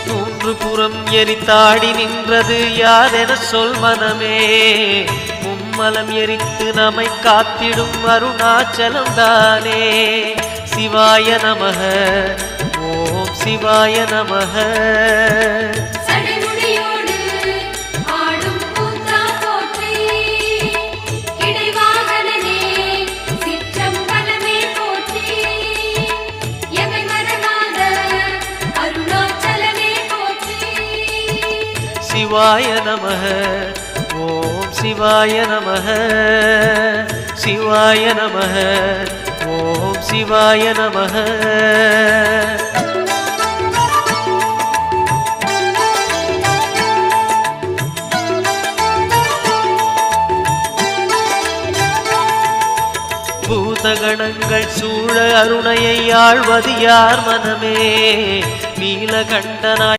மூன்று புறம் எரித்தாடி நின்றது யாரென சொல் மனமே. மும்மலம் எரித்து நம்மை காத்திடும் அருணாச்சலம் தானே. சிவாய நமக ஓம் சிவாய நமக. சிவாய நமக ஓம் சிவாய நமக. சிவாய நமக ஓம் சிவாய நமக. பூதகணங்கள் சூழ அருணையை ஆழ்வது யார் மனமே. நீலகண்டனாய்